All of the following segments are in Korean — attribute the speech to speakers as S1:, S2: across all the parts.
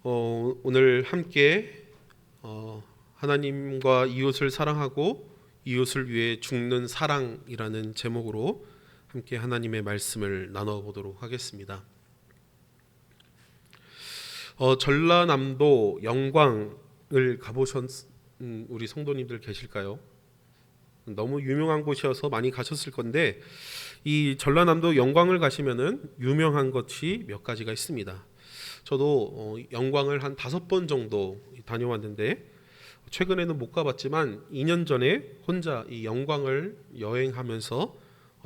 S1: 오늘 함께 하나님과 이웃을 사랑하고 이웃을 위해 죽는 사랑이라는 제목으로 함께 하나님의 말씀을 나눠보도록 하겠습니다. 전라남도 영광을 가보신 우리 성도님들 계실까요? 너무 유명한 곳이어서 많이 가셨을 건데, 이 전라남도 영광을 가시면은 유명한 것이 몇 가지가 있습니다. 저도 영광을 한 5번 정도 다녀왔는데, 최근에는 못 가봤지만 2년 전에 혼자 이 영광을 여행하면서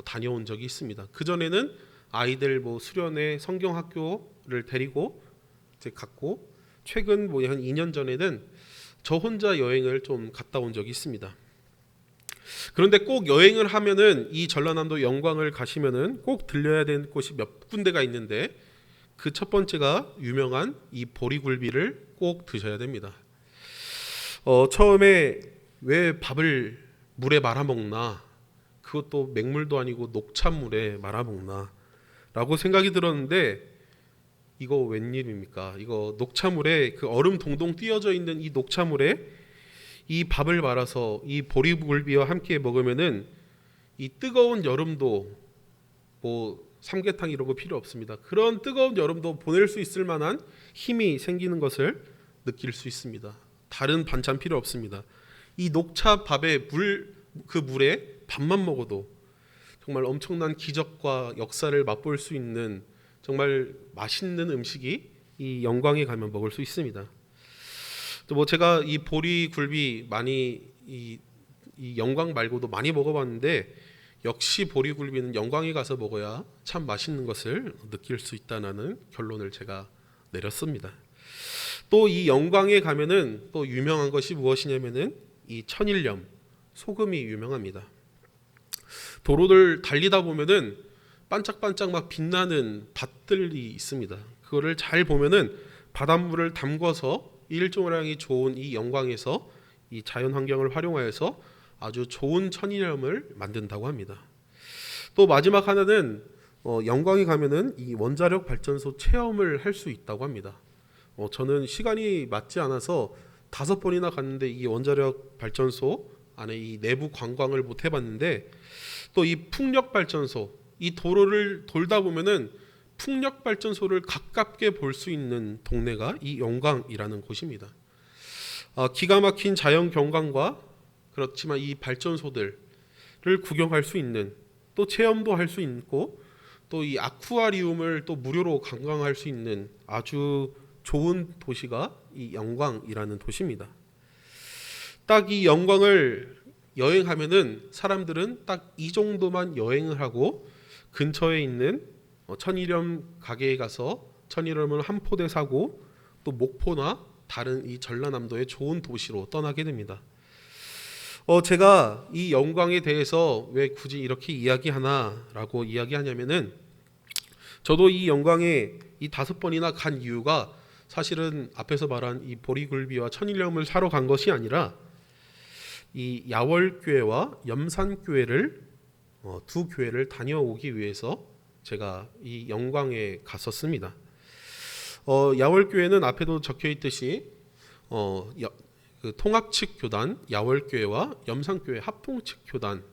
S1: 다녀온 적이 있습니다. 그 전에는 아이들 수련회 성경학교를 데리고 이제 갔고, 최근 한 2년 전에는 저 혼자 여행을 좀 갔다 온 적이 있습니다. 그런데 꼭 여행을 하면은 이 전라남도 영광을 가시면은 꼭 들려야 되는 곳이 몇 군데가 있는데, 그 첫 번째가 유명한 이 보리굴비를 꼭 드셔야 됩니다. 처음에 왜 밥을 물에 말아 먹나, 그것도 맹물도 아니고 녹차물에 말아 먹나 라고 생각이 들었는데, 이거 웬일입니까? 이거 녹차물에, 그 얼음 동동 띄어져 있는 이 녹차물에 이 밥을 말아서 이 보리굴비와 함께 먹으면은 이 뜨거운 여름도 삼계탕 이런 거 필요 없습니다. 그런 뜨거운 여름도 보낼 수 있을 만한 힘이 생기는 것을 느낄 수 있습니다. 다른 반찬 필요 없습니다. 이 녹차 밥에 그 물에 밥만 먹어도 정말 엄청난 기적과 역사를 맛볼 수 있는 정말 맛있는 음식이 이 영광에 가면 먹을 수 있습니다. 또 제가 이 보리굴비 많이 이 영광 말고도 많이 먹어봤는데, 역시 보리굴비는 영광에 가서 먹어야 참 맛있는 것을 느낄 수 있다는 결론을 제가 내렸습니다. 또 이 영광에 가면은 또 유명한 것이 무엇이냐면은 이 천일염, 소금이 유명합니다. 도로를 달리다 보면은 반짝반짝 막 빛나는 밭들이 있습니다. 그거를 잘 보면은 바닷물을 담궈서 일조량이 좋은 이 영광에서 이 자연 환경을 활용하여서 아주 좋은 천일염을 만든다고 합니다. 또 마지막 하나는 영광에 가면은 이 원자력 발전소 체험을 할 수 있다고 합니다. 저는 시간이 맞지 않아서 5번이나 갔는데 이 원자력 발전소 안에 이 내부 관광을 못 해봤는데, 또 이 풍력 발전소, 이 도로를 돌다 보면은 풍력 발전소를 가깝게 볼 수 있는 동네가 이 영광이라는 곳입니다. 기가 막힌 자연 경관과 그렇지만 이 발전소들을 구경할 수 있는, 또 체험도 할 수 있고, 또 이 아쿠아리움을 또 무료로 관광할 수 있는 아주 좋은 도시가 이 영광이라는 도시입니다. 딱 이 영광을 여행하면은 사람들은 딱 이 정도만 여행을 하고 근처에 있는 천일염 가게에 가서 천일염을 한 포대 사고 또 목포나 다른 이 전라남도의 좋은 도시로 떠나게 됩니다. 제가 이 영광에 대해서 왜 굳이 이렇게 이야기하나라고 이야기하냐면은, 저도 이 영광에 이 5번이나 간 이유가 사실은 앞에서 말한 이 보리굴비와 천일염을 사러 간 것이 아니라 이 야월교회와 염산교회를 두 교회를 다녀오기 위해서 제가 이 영광에 갔었습니다. 야월교회는 앞에도 적혀 있듯이 그 통합 측 교단 야월교회와 염산교회 합동 측 교단,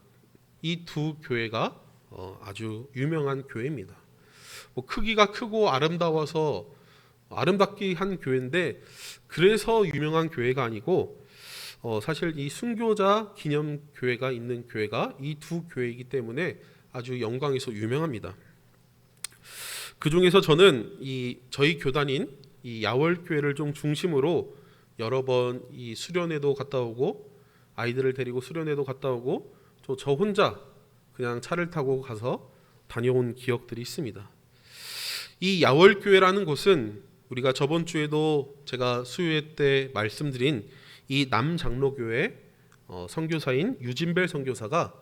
S1: 이 두 교회가 아주 유명한 교회입니다. 크기가 크고 아름다워서 아름답게 한 교회인데, 그래서 유명한 교회가 아니고 사실 이 순교자 기념교회가 있는 교회가 이 두 교회이기 때문에 아주 영광에서 유명합니다. 그 중에서 저는 저희 교단인 이 야월교회를 좀 중심으로 여러 번 이 수련회도 갔다 오고, 아이들을 데리고 수련회도 갔다 오고, 또 저 혼자 그냥 차를 타고 가서 다녀온 기억들이 있습니다. 이 야월교회라는 곳은 우리가 저번 주에도 제가 수요회 때 말씀드린 이 남장로교회 선교사인 유진벨 선교사가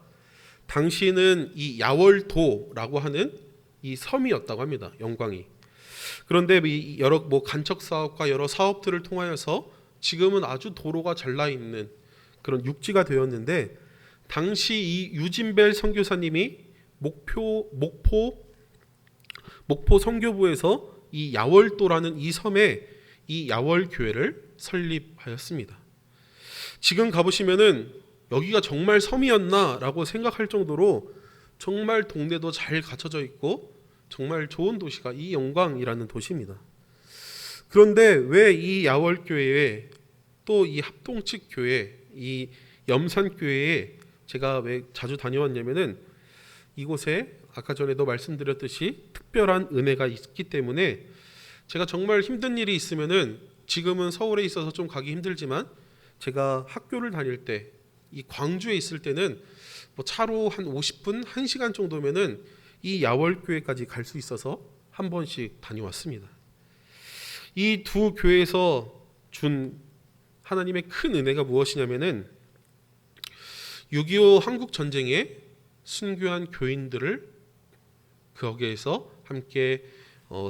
S1: 당시에는 이 야월도라고 하는 이 섬이었다고 합니다. 영광이. 그런데 여러 간척 사업과 여러 사업들을 통하여서 지금은 아주 도로가 잘 나 있는 그런 육지가 되었는데, 당시 이 유진벨 선교사님이 목포 선교부에서 이 야월도라는 이 섬에 이 야월교회를 설립하였습니다. 지금 가보시면은 여기가 정말 섬이었나라고 생각할 정도로 정말 동네도 잘 갖춰져 있고 정말 좋은 도시가 이 영광이라는 도시입니다. 그런데 왜 이 야월교회에 또 이 합동측 교회, 이 염산교회에 제가 왜 자주 다녀왔냐면은 이곳에 아까 전에도 말씀드렸듯이 특별한 은혜가 있기 때문에 제가 정말 힘든 일이 있으면은 지금은 서울에 있어서 좀 가기 힘들지만 제가 학교를 다닐 때 이 광주에 있을 때는 뭐 차로 한 50분, 1시간 정도면은 이 야월교회까지 갈 수 있어서 한 번씩 다녀왔습니다. 이 두 교회에서 준 하나님의 큰 은혜가 무엇이냐면은 6.25 한국 전쟁에 순교한 교인들을 거기에서 함께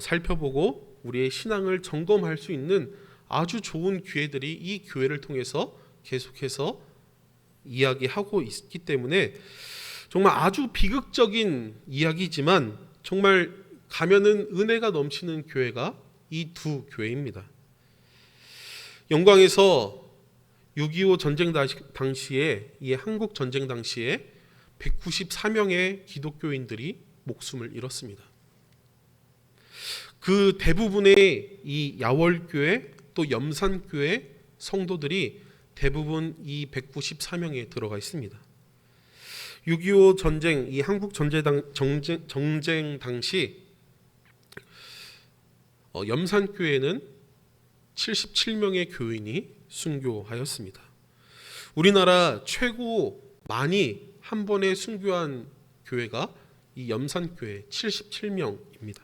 S1: 살펴보고 우리의 신앙을 점검할 수 있는 아주 좋은 기회들이 이 교회를 통해서 계속해서 이야기하고 있기 때문에 정말 아주 비극적인 이야기지만 정말 가면은 은혜가 넘치는 교회가 이 두 교회입니다. 영광에서 6.25 전쟁 당시에 이 한국 전쟁 당시에 194명의 기독교인들이 목숨을 잃었습니다. 그 대부분의 이 야월교회 또 염산교회 성도들이 대부분 이 194명에 들어가 있습니다. 6.25 전쟁, 이 한국 전쟁 당시 염산교회는 77명의 교인이 순교하였습니다. 우리나라 최고 많이 한 번에 순교한 교회가 이 염산교회 77명입니다.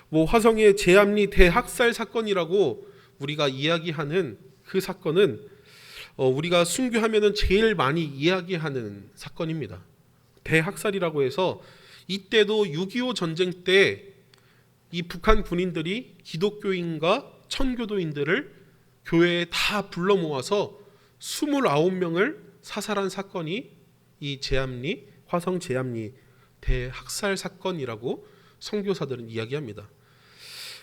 S1: 뭐 화성의 제암리 대학살 사건이라고 우리가 이야기하는 그 사건은 우리가 순교하면은 제일 많이 이야기하는 사건입니다. 대학살이라고 해서 이때도 6.25 전쟁 때 이 북한 군인들이 기독교인과 천교도인들을 교회에 다 불러 모아서 29명을 사살한 사건이 이 제암리 화성 제암리 대학살 사건이라고 선교사들은 이야기합니다.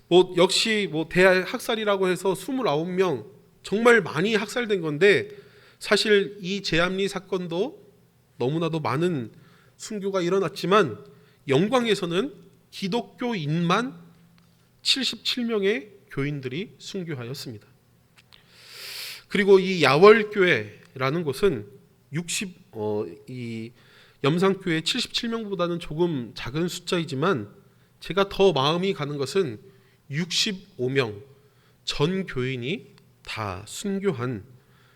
S1: 뭐 역시 뭐 대학살이라고 해서 29명 정말 많이 학살된 건데 사실 이 제암리 사건도 너무나도 많은 순교가 일어났지만 영광에서는 기독교인만 77명의 교인들이 순교하였습니다. 그리고 이 야월교회라는 곳은 이 염산교회 77명보다는 조금 작은 숫자이지만 제가 더 마음이 가는 것은 65명 전 교인이 다 순교한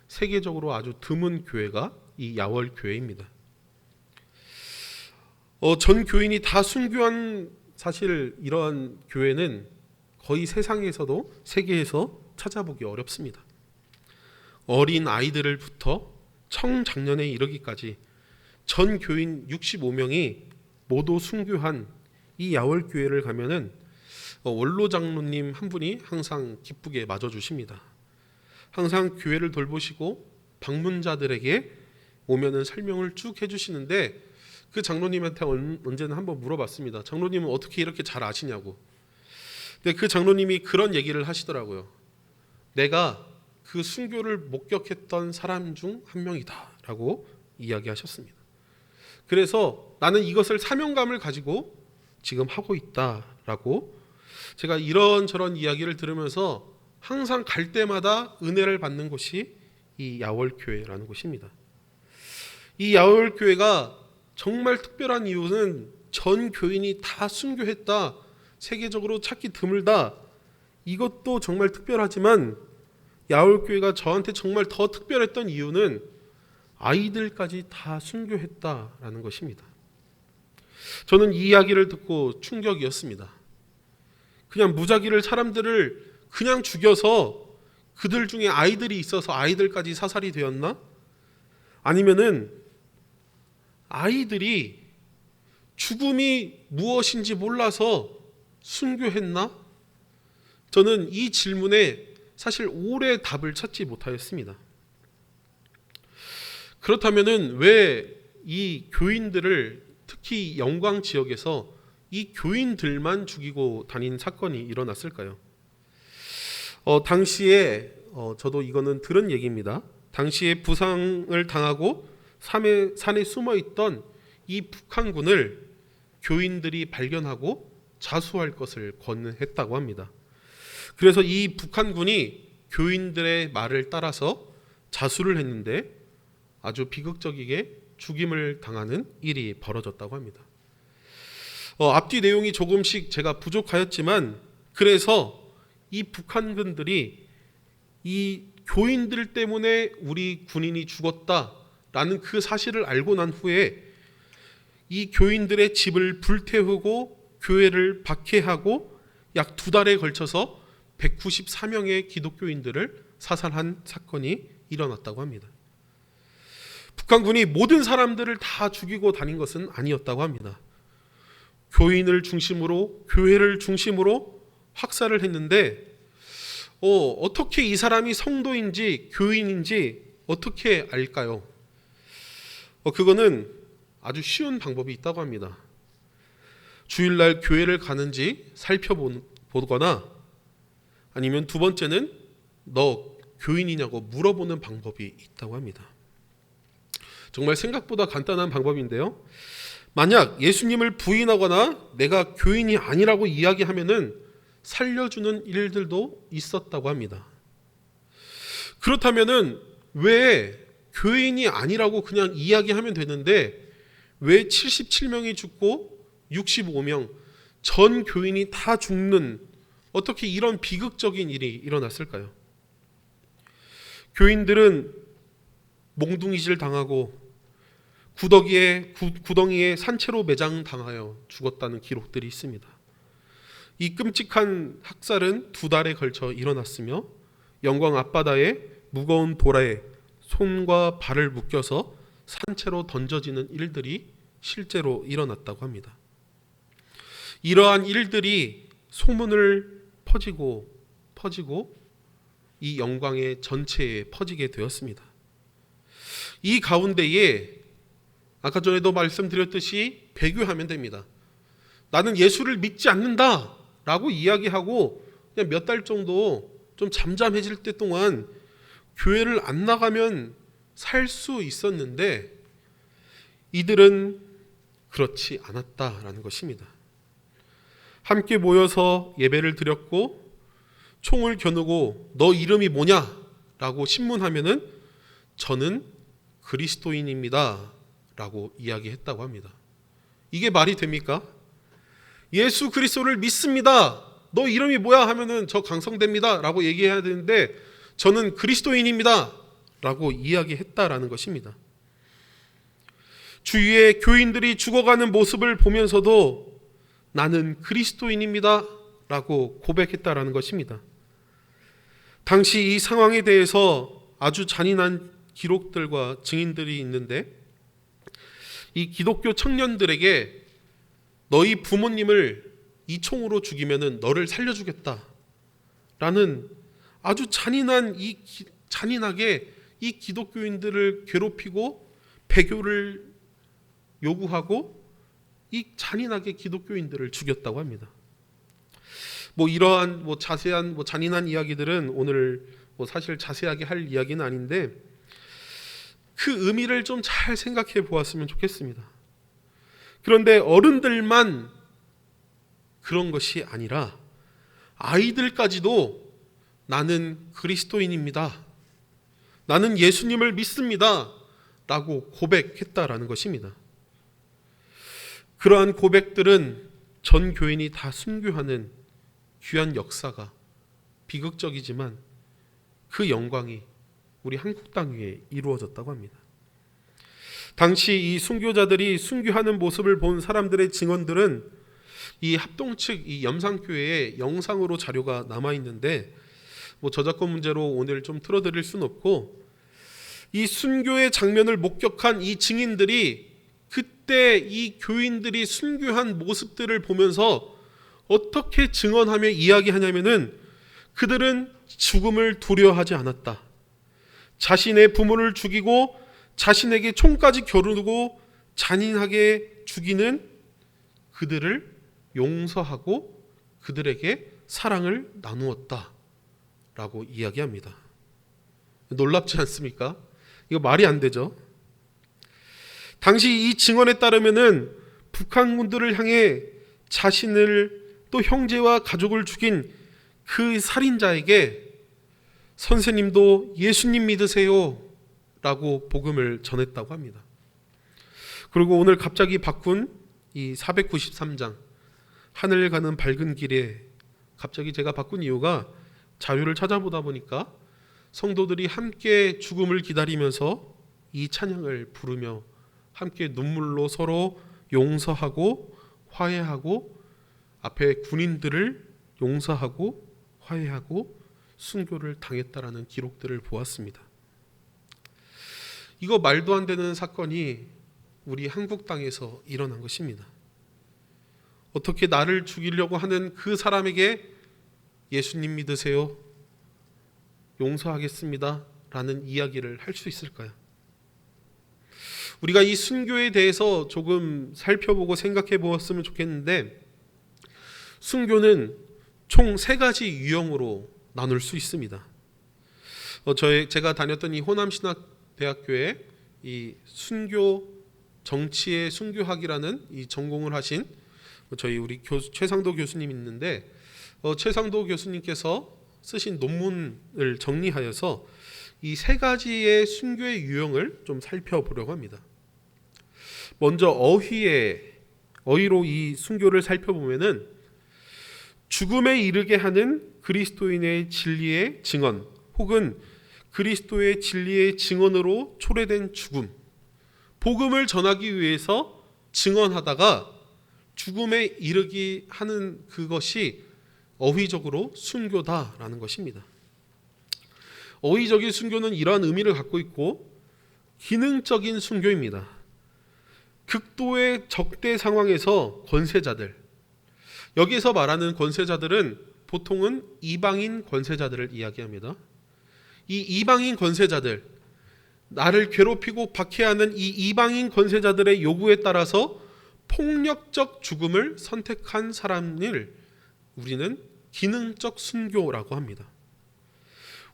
S1: 세계적으로 아주 드문 교회가 이 야월교회입니다. 전 교인이 다 순교한 사실 이러한 교회는 거의 세상에서도 세계에서 찾아보기 어렵습니다. 어린 아이들을부터 청장년에 이르기까지 전 교인 65명이 모두 순교한 이 야월교회를 가면은 원로 장로님 한 분이 항상 기쁘게 맞아주십니다. 항상 교회를 돌보시고 방문자들에게 오면은 설명을 쭉 해주시는데 그 장로님한테 언제나 한번 물어봤습니다. 장로님은 어떻게 이렇게 잘 아시냐고. 근데 그 장로님이 그런 얘기를 하시더라고요. 내가 그 순교를 목격했던 사람 중 한 명이다라고 이야기하셨습니다. 그래서 나는 이것을 사명감을 가지고 지금 하고 있다라고 제가 이런저런 이야기를 들으면서 항상 갈 때마다 은혜를 받는 곳이 이 야월교회라는 곳입니다. 이 야월교회가 정말 특별한 이유는 전 교인이 다 순교했다. 세계적으로 찾기 드물다. 이것도 정말 특별하지만 야월교회가 저한테 정말 더 특별했던 이유는 아이들까지 다 순교했다라는 것입니다. 저는 이 이야기를 듣고 충격이었습니다. 그냥 무작위를 사람들을 그냥 죽여서 그들 중에 아이들이 있어서 아이들까지 사살이 되었나? 아니면은 아이들이 죽음이 무엇인지 몰라서 순교했나? 저는 이 질문에 사실 오래 답을 찾지 못하였습니다. 그렇다면은 왜 이 교인들을 특히 영광 지역에서 이 교인들만 죽이고 다닌 사건이 일어났을까요? 당시에 저도 이거는 들은 얘기입니다. 당시에 부상을 당하고 산에 숨어 있던 이 북한군을 교인들이 발견하고 자수할 것을 권했다고 합니다. 그래서 이 북한군이 교인들의 말을 따라서 자수를 했는데 아주 비극적이게 죽임을 당하는 일이 벌어졌다고 합니다. 앞뒤 내용이 조금씩 제가 부족하였지만 그래서 이 북한군들이 이 교인들 때문에 우리 군인이 죽었다라는 그 사실을 알고 난 후에 이 교인들의 집을 불태우고 교회를 박해하고 약 2달에 걸쳐서 194명의 기독교인들을 사살한 사건이 일어났다고 합니다. 북한군이 모든 사람들을 다 죽이고 다닌 것은 아니었다고 합니다. 교인을 중심으로 교회를 중심으로 학살을 했는데 어떻게 이 사람이 성도인지 교인인지 어떻게 알까요? 그거는 아주 쉬운 방법이 있다고 합니다. 주일날 교회를 가는지 살펴보거나 아니면 두 번째는 너 교인이냐고 물어보는 방법이 있다고 합니다. 정말 생각보다 간단한 방법인데요. 만약 예수님을 부인하거나 내가 교인이 아니라고 이야기하면은 살려주는 일들도 있었다고 합니다. 그렇다면은 왜 교인이 아니라고 그냥 이야기하면 되는데 왜 77명이 죽고 65명 전 교인이 다 죽는 어떻게 이런 비극적인 일이 일어났을까요? 교인들은 몽둥이질 당하고 구덩이에 산채로 매장당하여 죽었다는 기록들이 있습니다. 이 끔찍한 학살은 2달에 걸쳐 일어났으며 영광 앞바다에 무거운 돌에 손과 발을 묶여서 산채로 던져지는 일들이 실제로 일어났다고 합니다. 이러한 일들이 소문을 퍼지고 이 영광의 전체에 퍼지게 되었습니다. 이 가운데에 아까 전에도 말씀드렸듯이 배교하면 됩니다. 나는 예수를 믿지 않는다 라고 이야기하고 그냥 몇 달 정도 좀 잠잠해질 때 동안 교회를 안 나가면 살 수 있었는데 이들은 그렇지 않았다라는 것입니다. 함께 모여서 예배를 드렸고 총을 겨누고 너 이름이 뭐냐? 라고 신문하면은 저는 그리스도인입니다 라고 이야기했다고 합니다. 이게 말이 됩니까? 예수 그리스도를 믿습니다. 너 이름이 뭐야? 하면은 저 강성대입니다 라고 얘기해야 되는데 저는 그리스도인입니다 라고 이야기했다라는 것입니다. 주위에 교인들이 죽어가는 모습을 보면서도 나는 그리스도인입니다 라고 고백했다라는 것입니다. 당시 이 상황에 대해서 아주 잔인한 기록들과 증인들이 있는데 이 기독교 청년들에게 너희 부모님을 이 총으로 죽이면은 너를 살려주겠다 라는 아주 잔인하게 이 기독교인들을 괴롭히고 배교를 요구하고 이 잔인하게 기독교인들을 죽였다고 합니다. 이러한 자세한 잔인한 이야기들은 오늘 사실 자세하게 할 이야기는 아닌데 그 의미를 좀 잘 생각해 보았으면 좋겠습니다. 그런데 어른들만 그런 것이 아니라 아이들까지도 나는 그리스도인입니다. 나는 예수님을 믿습니다. 라고 고백했다라는 것입니다. 그러한 고백들은 전 교인이 다 순교하는 귀한 역사가 비극적이지만 그 영광이 우리 한국 땅 위에 이루어졌다고 합니다. 당시 이 순교자들이 순교하는 모습을 본 사람들의 증언들은 이 합동 측 이 염산교회에 영상으로 자료가 남아 있는데 저작권 문제로 오늘 좀 틀어드릴 수는 없고 이 순교의 장면을 목격한 이 증인들이 그때 이 교인들이 순교한 모습들을 보면서 어떻게 증언하며 이야기하냐면은 그들은 죽음을 두려워하지 않았다. 자신의 부모를 죽이고 자신에게 총까지 겨누고 잔인하게 죽이는 그들을 용서하고 그들에게 사랑을 나누었다 라고 이야기합니다. 놀랍지 않습니까? 이거 말이 안 되죠. 당시 이 증언에 따르면은 북한군들을 향해 자신을 또 형제와 가족을 죽인 그 살인자에게 선생님도 예수님 믿으세요 라고 복음을 전했다고 합니다. 그리고 오늘 갑자기 바꾼 이 493장 하늘 가는 밝은 길에 갑자기 제가 바꾼 이유가 자료를 찾아보다 보니까 성도들이 함께 죽음을 기다리면서 이 찬양을 부르며 함께 눈물로 서로 용서하고 화해하고 앞에 군인들을 용서하고 화해하고 순교를 당했다라는 기록들을 보았습니다. 이거 말도 안 되는 사건이 우리 한국 땅에서 일어난 것입니다. 어떻게 나를 죽이려고 하는 그 사람에게 예수님 믿으세요? 용서하겠습니다 라는 이야기를 할 수 있을까요? 우리가 이 순교에 대해서 조금 살펴보고 생각해 보았으면 좋겠는데, 순교는 총 3가지 유형으로 나눌 수 있습니다. 제가 다녔던 이 호남신학대학교에 이 순교 정치의 순교학이라는 이 전공을 하신 저희 우리 최상도 교수님 있는데, 최상도 교수님께서 쓰신 논문을 정리하여서 이 3가지의 순교의 유형을 좀 살펴보려고 합니다. 먼저 어휘로 이 순교를 살펴보면은 죽음에 이르게 하는 그리스도인의 진리의 증언, 혹은 그리스도의 진리의 증언으로 초래된 죽음, 복음을 전하기 위해서 증언하다가 죽음에 이르게 하는 그것이 어휘적으로 순교다라는 것입니다. 어휘적인 순교는 이러한 의미를 갖고 있고, 기능적인 순교입니다. 극도의 적대 상황에서 권세자들, 여기서 말하는 권세자들은 보통은 이방인 권세자들을 이야기합니다. 이 이방인 권세자들, 나를 괴롭히고 박해하는 이 이방인 권세자들의 요구에 따라서 폭력적 죽음을 선택한 사람을 우리는 기능적 순교라고 합니다.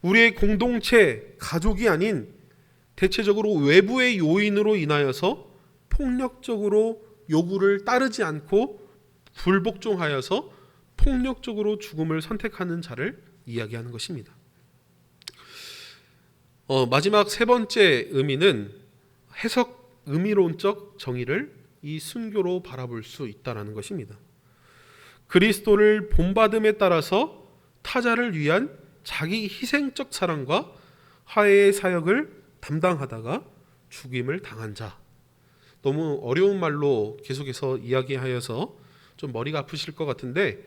S1: 우리의 공동체, 가족이 아닌 대체적으로 외부의 요인으로 인하여서 폭력적으로 요구를 따르지 않고 불복종하여서 폭력적으로 죽음을 선택하는 자를 이야기하는 것입니다. 마지막 3번째 의미는 해석 의미론적 정의를 이 순교로 바라볼 수 있다는 것입니다. 그리스도를 본받음에 따라서 타자를 위한 자기 희생적 사랑과 화해의 사역을 담당하다가 죽임을 당한 자. 너무 어려운 말로 계속해서 이야기하여서 좀 머리가 아프실 것 같은데,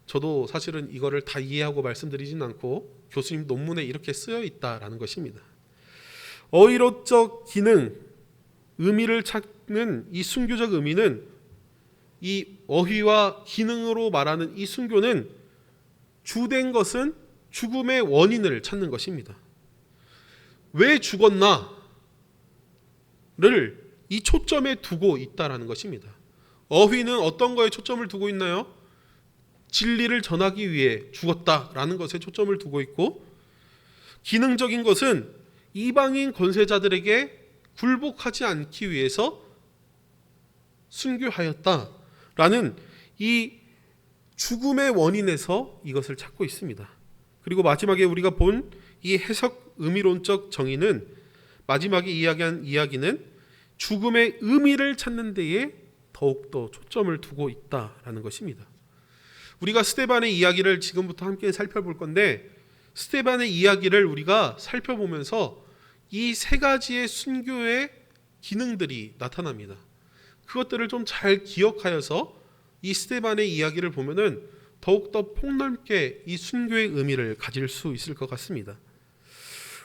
S1: 저도 사실은 이거를 다 이해하고 말씀드리진 않고 교수님 논문에 이렇게 쓰여 있다라는 것입니다. 어휘로적 기능, 의미를 찾는 이 순교적 의미는, 이 어휘와 기능으로 말하는 이 순교는 주된 것은 죽음의 원인을 찾는 것입니다. 왜 죽었나를 이 초점에 두고 있다라는 것입니다. 어휘는 어떤 거에 초점을 두고 있나요? 진리를 전하기 위해 죽었다라는 것에 초점을 두고 있고, 기능적인 것은 이방인 권세자들에게 굴복하지 않기 위해서 순교하였다라는 이 죽음의 원인에서 이것을 찾고 있습니다. 그리고 마지막에 우리가 본 이 해석 의미론적 정의는, 마지막에 이야기한 이야기는 죽음의 의미를 찾는 데에 더욱더 초점을 두고 있다라는 것입니다. 우리가 스데반의 이야기를 지금부터 함께 살펴볼 건데, 스데반의 이야기를 우리가 살펴보면서 이 3가지의 순교의 기능들이 나타납니다. 그것들을 좀 잘 기억하여서 이 스데반의 이야기를 보면은 더욱더 폭넓게 이 순교의 의미를 가질 수 있을 것 같습니다.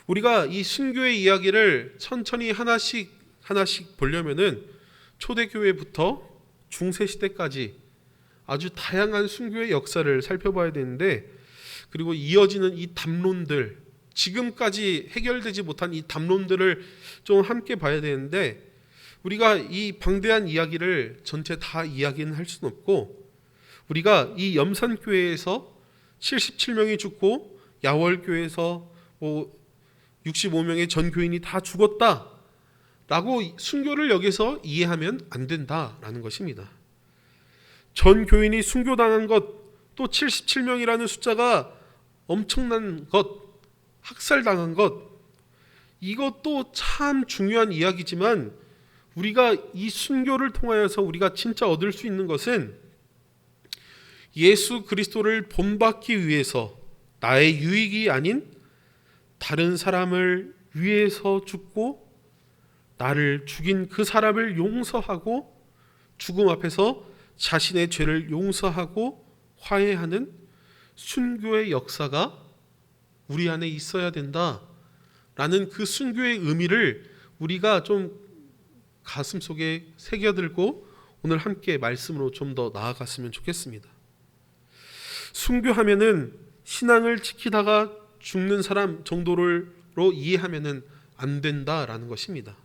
S1: 우리가 이 순교의 이야기를 천천히 하나씩 보려면은 초대교회부터 중세시대까지 아주 다양한 순교의 역사를 살펴봐야 되는데, 그리고 이어지는 이 담론들, 지금까지 해결되지 못한 이 담론들을 좀 함께 봐야 되는데, 우리가 이 방대한 이야기를 전체 다 이야기는 할 수는 없고, 우리가 이 염산교회에서 77명이 죽고 야월교에서 65명의 전 교인이 다 죽었다라고 순교를 여기서 이해하면 안 된다라는 것입니다. 전 교인이 순교당한 것, 또 77명이라는 숫자가 엄청난 것, 학살당한 것, 이것도 참 중요한 이야기지만 우리가 이 순교를 통하여서 우리가 진짜 얻을 수 있는 것은 예수 그리스도를 본받기 위해서 나의 유익이 아닌 다른 사람을 위해서 죽고 나를 죽인 그 사람을 용서하고 죽음 앞에서 자신의 죄를 용서하고 화해하는 순교의 역사가 우리 안에 있어야 된다라는 그 순교의 의미를 우리가 좀 가슴속에 새겨들고 오늘 함께 말씀으로 좀 더 나아갔으면 좋겠습니다. 순교하면은 신앙을 지키다가 죽는 사람 정도로 이해하면은 안 된다라는 것입니다.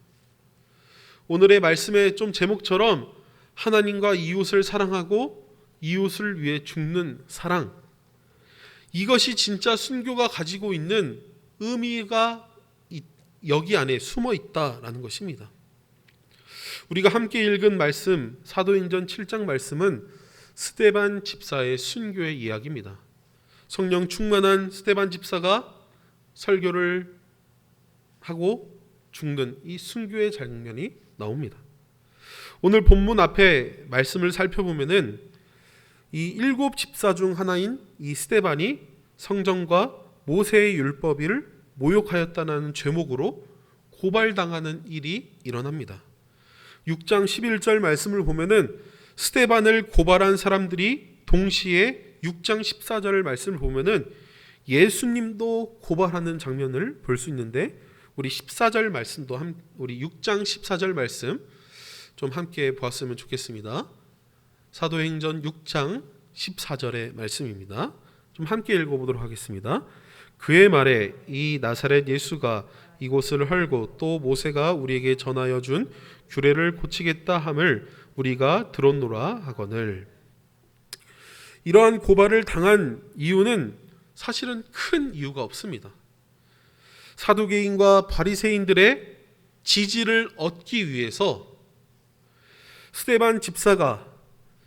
S1: 오늘의 말씀의 좀 제목처럼 하나님과 이웃을 사랑하고 이웃을 위해 죽는 사랑, 이것이 진짜 순교가 가지고 있는 의미가 여기 안에 숨어 있다라는 것입니다. 우리가 함께 읽은 말씀, 사도행전 7장 말씀은 스데반 집사의 순교의 이야기입니다. 성령 충만한 스데반 집사가 설교를 하고 죽는 이 순교의 장면이 나옵니다. 오늘 본문 앞에 말씀을 살펴보면은 이 7 집사 중 하나인 이 스데반이 성전과 모세의 율법을 모욕하였다는 죄목으로 고발당하는 일이 일어납니다. 6장 11절 말씀을 보면은 스데반을 고발한 사람들이 동시에 6장 14절 말씀을 보면은 예수님도 고발하는 장면을 볼 수 있는데 우리 14절 말씀도 우리 6장 14절 말씀 좀 함께 보았으면 좋겠습니다. 사도행전 6장 14절의 말씀입니다. 좀 함께 읽어보도록 하겠습니다. 그의 말에 이 나사렛 예수가 이곳을 헐고 또 모세가 우리에게 전하여 준 규례를 고치겠다 함을 우리가 들었노라 하거늘. 이러한 고발을 당한 이유는 사실은 큰 이유가 없습니다. 사두개인과 바리새인들의 지지를 얻기 위해서 스데반 집사가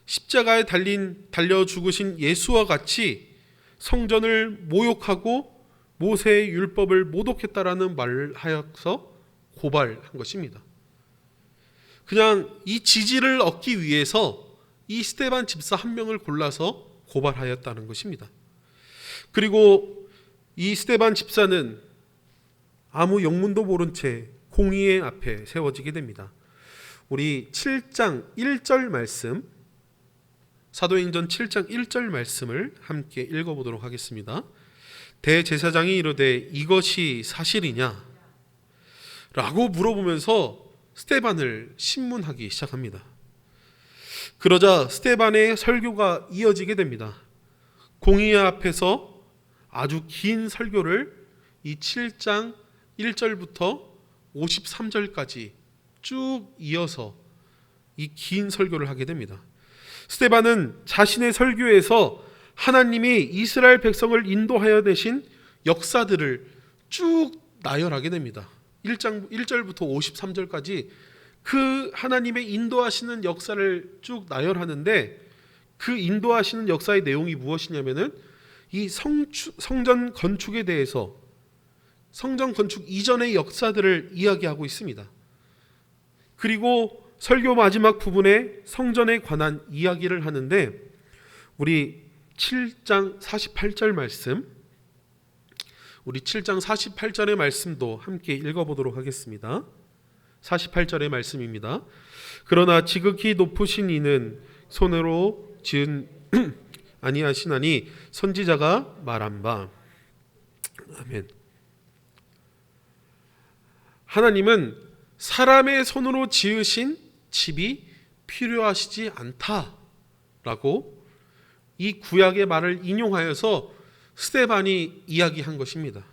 S1: 십자가에 달려 죽으신 예수와 같이 성전을 모욕하고 모세의 율법을 모독했다라는 말을 하여서 고발한 것입니다. 그냥 이 지지를 얻기 위해서 이 스데반 집사 한 명을 골라서 고발하였다는 것입니다. 그리고 이 스데반 집사는 아무 영문도 모른 채 공의의 앞에 세워지게 됩니다. 우리 7장 1절 말씀, 사도행전 7장 1절 말씀을 함께 읽어보도록 하겠습니다. 대제사장이 이르되 이것이 사실이냐? 라고 물어보면서 스데반을 신문하기 시작합니다. 그러자 스데반의 설교가 이어지게 됩니다. 공의 앞에서 아주 긴 설교를 이 7장 1절부터 53절까지 쭉 이어서 이 긴 설교를 하게 됩니다. 스데반은 자신의 설교에서 하나님이 이스라엘 백성을 인도하여 내신 역사들을 쭉 나열하게 됩니다. 1절부터 53절까지 그 하나님의 인도하시는 역사를 쭉 나열하는데 그 인도하시는 역사의 내용이 무엇이냐면은 이 성전 건축에 대해서 성전 건축 이전의 역사들을 이야기하고 있습니다. 그리고 설교 마지막 부분에 성전에 관한 이야기를 하는데 우리 7장 48절 말씀, 우리 7장 48절의 말씀도 함께 읽어보도록 하겠습니다. 48절의 말씀입니다. 그러나 지극히 높으신 이는 손으로 지은 아니하시나니 선지자가 말한 바. 아멘. 하나님은 사람의 손으로 지으신 집이 필요하시지 않다라고 이 구약의 말을 인용하여서 스데반이 이야기한 것입니다.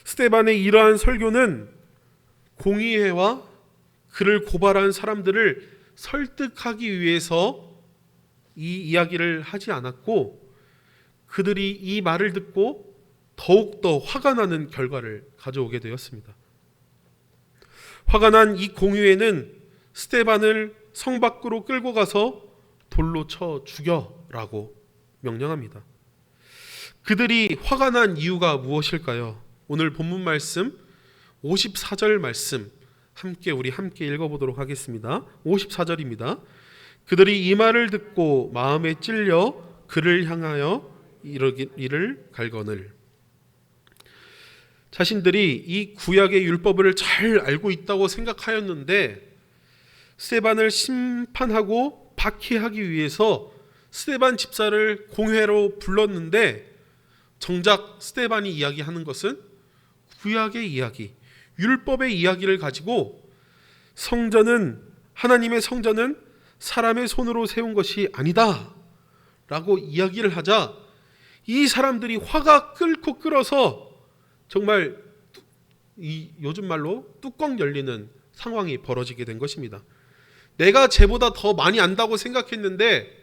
S1: 스데반의 이러한 설교는 공의회와 그를 고발한 사람들을 설득하기 위해서 이 이야기를 하지 않았고 그들이 이 말을 듣고 더욱더 화가 나는 결과를 가져오게 되었습니다. 화가 난 이 공유회는 스데반을 성 밖으로 끌고 가서 돌로 쳐 죽여라고 명령합니다. 그들이 화가 난 이유가 무엇일까요? 오늘 본문 말씀 54절 말씀 우리 함께 읽어보도록 하겠습니다. 54절입니다. 그들이 이 말을 듣고 마음에 찔려 그를 향하여 이를 갈거늘. 자신들이 이 구약의 율법을 잘 알고 있다고 생각하였는데 스데반을 심판하고 박해하기 위해서 스데반 집사를 공회로 불렀는데 정작 스데반이 이야기하는 것은 구약의 이야기, 율법의 이야기를 가지고 하나님의 성전은 사람의 손으로 세운 것이 아니다 라고 이야기를 하자 이 사람들이 화가 끓고 끓어서 정말 요즘 말로 뚜껑 열리는 상황이 벌어지게 된 것입니다. 내가 쟤보다 더 많이 안다고 생각했는데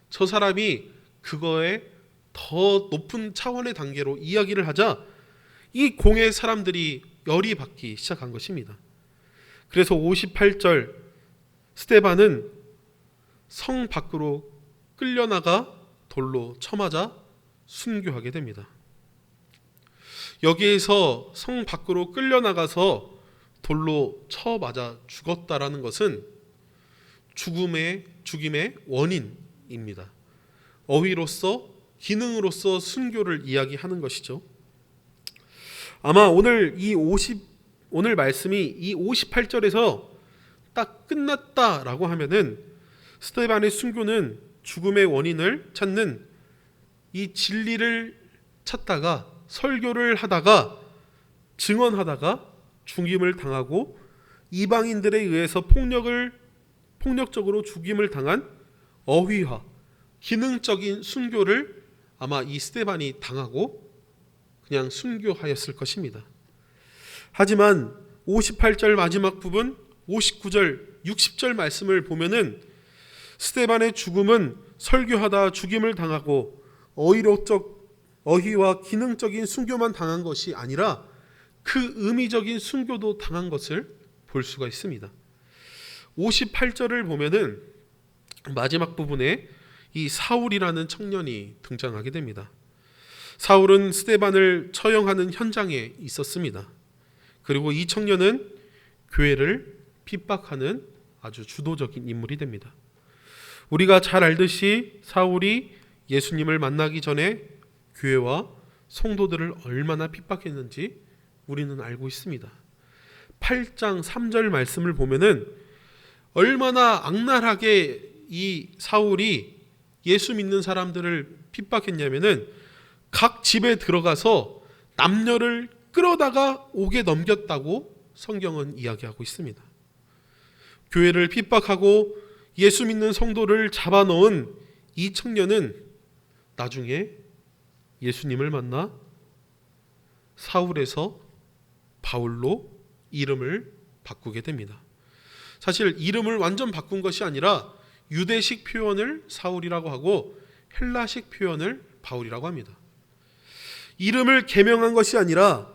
S1: 저 사람이 그거에 더 높은 차원의 단계로 이야기를 하자 이 공회 사람들이 열이 받기 시작한 것입니다. 그래서 58절 스데반은 성 밖으로 끌려나가 돌로 쳐맞아 순교하게 됩니다. 여기에서 성 밖으로 끌려나가서 돌로 쳐맞아 죽었다라는 것은 죽임의 원인입니다. 어휘로서 기능으로서 순교를 이야기하는 것이죠. 아마 오늘 말씀이 이 58절에서 딱 끝났다라고 하면은 스데반의 순교는 죽음의 원인을 찾는 이 진리를 찾다가 설교를 하다가 증언하다가 죽임을 당하고 이방인들에 의해서 폭력적으로 죽임을 당한 어휘화, 기능적인 순교를 아마 이 스데반이 당하고 그냥 순교하였을 것입니다. 하지만 58절 마지막 부분 59절 60절 말씀을 보면은 스데반의 죽음은 설교하다 죽임을 당하고 어휘와 기능적인 순교만 당한 것이 아니라 그 의미적인 순교도 당한 것을 볼 수가 있습니다. 58절을 보면은 마지막 부분에 이 사울이라는 청년이 등장하게 됩니다. 사울은 스데반을 처형하는 현장에 있었습니다. 그리고 이 청년은 교회를 핍박하는 아주 주도적인 인물이 됩니다. 우리가 잘 알듯이 사울이 예수님을 만나기 전에 교회와 성도들을 얼마나 핍박했는지 우리는 알고 있습니다. 8장 3절 말씀을 보면은 얼마나 악랄하게 이 사울이 예수 믿는 사람들을 핍박했냐면은 각 집에 들어가서 남녀를 끌어다가 옥에 넘겼다고 성경은 이야기하고 있습니다. 교회를 핍박하고 예수 믿는 성도를 잡아넣은 이 청년은 나중에 예수님을 만나 사울에서 바울로 이름을 바꾸게 됩니다. 사실 이름을 완전 바꾼 것이 아니라 유대식 표현을 사울이라고 하고 헬라식 표현을 바울이라고 합니다. 이름을 개명한 것이 아니라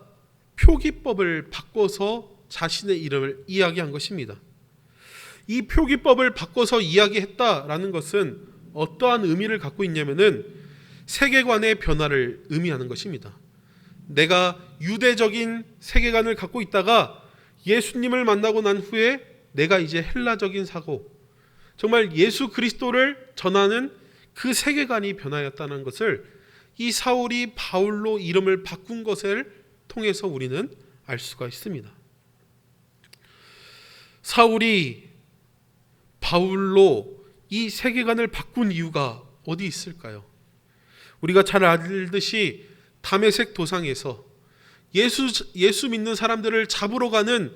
S1: 표기법을 바꿔서 자신의 이름을 이야기한 것입니다. 이 표기법을 바꿔서 이야기했다라는 것은 어떠한 의미를 갖고 있냐면은 세계관의 변화를 의미하는 것입니다. 내가 유대적인 세계관을 갖고 있다가 예수님을 만나고 난 후에 내가 이제 헬라적인 사고, 정말 예수 그리스도를 전하는 그 세계관이 변하였다는 것을 이 사울이 바울로 이름을 바꾼 것을 통해서 우리는 알 수가 있습니다. 사울이 바울로 이 세계관을 바꾼 이유가 어디 있을까요? 우리가 잘 알듯이 다메섹 도상에서 예수 믿는 사람들을 잡으러 가는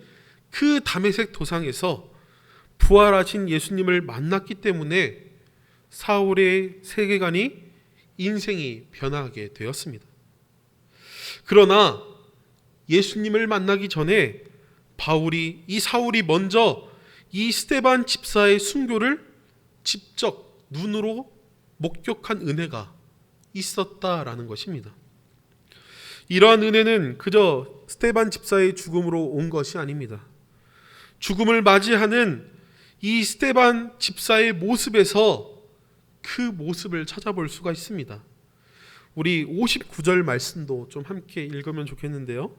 S1: 그 다메섹 도상에서 부활하신 예수님을 만났기 때문에 사울의 세계관이 인생이 변하게 되었습니다. 그러나 예수님을 만나기 전에 이 사울이 먼저 이 스데반 집사의 순교를 직접 눈으로 목격한 은혜가 있었다라는 것입니다. 이러한 은혜는 그저 스데반 집사의 죽음으로 온 것이 아닙니다. 죽음을 맞이하는 이 스데반 집사의 모습에서 그 모습을 찾아볼 수가 있습니다. 우리 59절 말씀도 좀 함께 읽으면 좋겠는데요.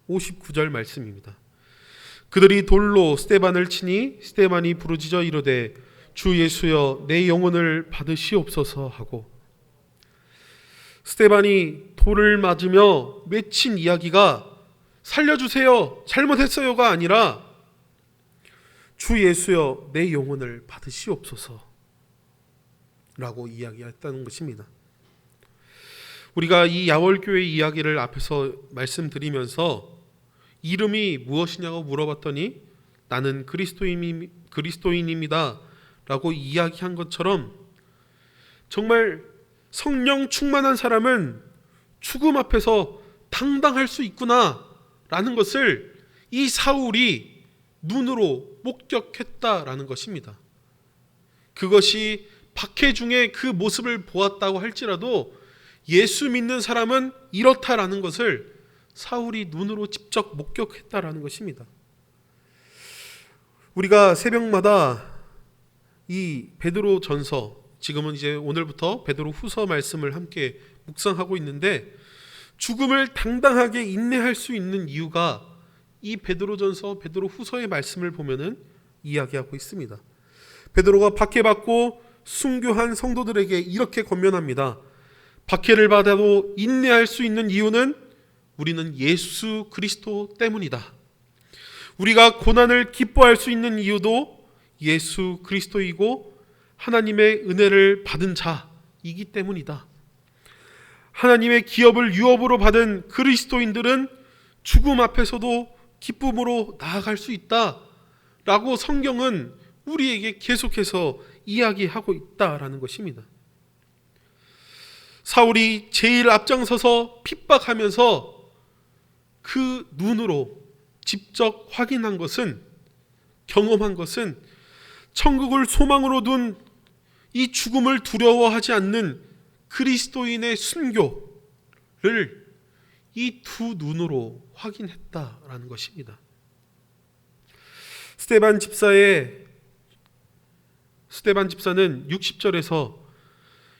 S1: 59절 말씀입니다. 그들이 돌로 스데반을 치니 스데반이 부르짖어 이르되 주 예수여 내 영혼을 받으시옵소서 하고, 스데반이 돌을 맞으며 맺힌 이야기가 살려주세요, 잘못했어요가 아니라 주 예수여 내 영혼을 받으시옵소서 라고 이야기했다는 것입니다. 우리가 이 야월교회 이야기를 앞에서 말씀드리면서 이름이 무엇이냐고 물어봤더니 나는 그리스도인입니다 라고 이야기한 것처럼, 정말 성령 충만한 사람은 죽음 앞에서 당당할 수 있구나 라는 것을 이 사울이 눈으로 목격했다라는 것입니다. 그것이 박해 중에 그 모습을 보았다고 할지라도 예수 믿는 사람은 이렇다라는 것을 사울이 눈으로 직접 목격했다라는 것입니다. 우리가 새벽마다 이 베드로 전서, 지금은 이제 오늘부터 베드로 후서 말씀을 함께 묵상하고 있는데, 죽음을 당당하게 인내할 수 있는 이유가 이 베드로 전서, 베드로 후서의 말씀을 보면은 이야기하고 있습니다. 베드로가 박해받고 순교한 성도들에게 이렇게 권면합니다. 박해를 받아도 인내할 수 있는 이유는 우리는 예수 그리스도 때문이다. 우리가 고난을 기뻐할 수 있는 이유도 예수 그리스도이고 하나님의 은혜를 받은 자이기 때문이다. 하나님의 기업을 유업으로 받은 그리스도인들은 죽음 앞에서도 기쁨으로 나아갈 수 있다라고 성경은 우리에게 계속해서 이야기하고 있다라는 것입니다. 사울이 제일 앞장서서 핍박하면서 그 눈으로 직접 확인한 것은, 경험한 것은 천국을 소망으로 둔 이 죽음을 두려워하지 않는 그리스도인의 순교를 이 두 눈으로 확인했다라는 것입니다. 스데반 집사는 60절에서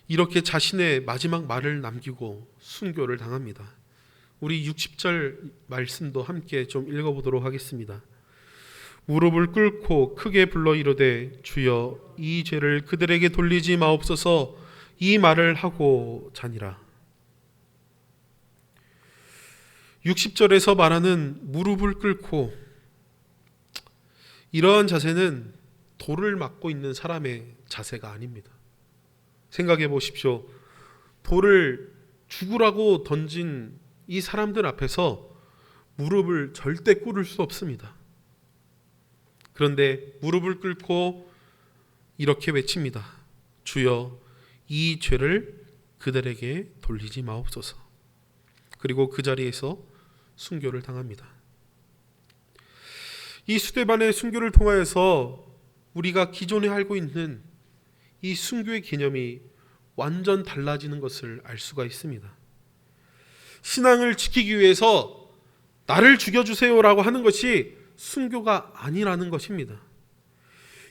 S1: 이렇게 자신의 마지막 말을 남기고 순교를 당합니다. 우리 60절 말씀도 함께 좀 읽어보도록 하겠습니다. 무릎을 꿇고 크게 불러 이르되 주여 이 죄를 그들에게 돌리지 마옵소서, 이 말을 하고 자니라. 60절에서 말하는 무릎을 꿇고, 이러한 자세는 돌을 맞고 있는 사람의 자세가 아닙니다. 생각해 보십시오. 돌을 죽으라고 던진 이 사람들 앞에서 무릎을 절대 꿇을 수 없습니다. 그런데 무릎을 꿇고 이렇게 외칩니다. 주여 이 죄를 그들에게 돌리지 마옵소서. 그리고 그 자리에서 순교를 당합니다. 이 스데반의 순교를 통하여서 우리가 기존에 알고 있는 이 순교의 개념이 완전 달라지는 것을 알 수가 있습니다. 신앙을 지키기 위해서 나를 죽여주세요라고 하는 것이 순교가 아니라는 것입니다.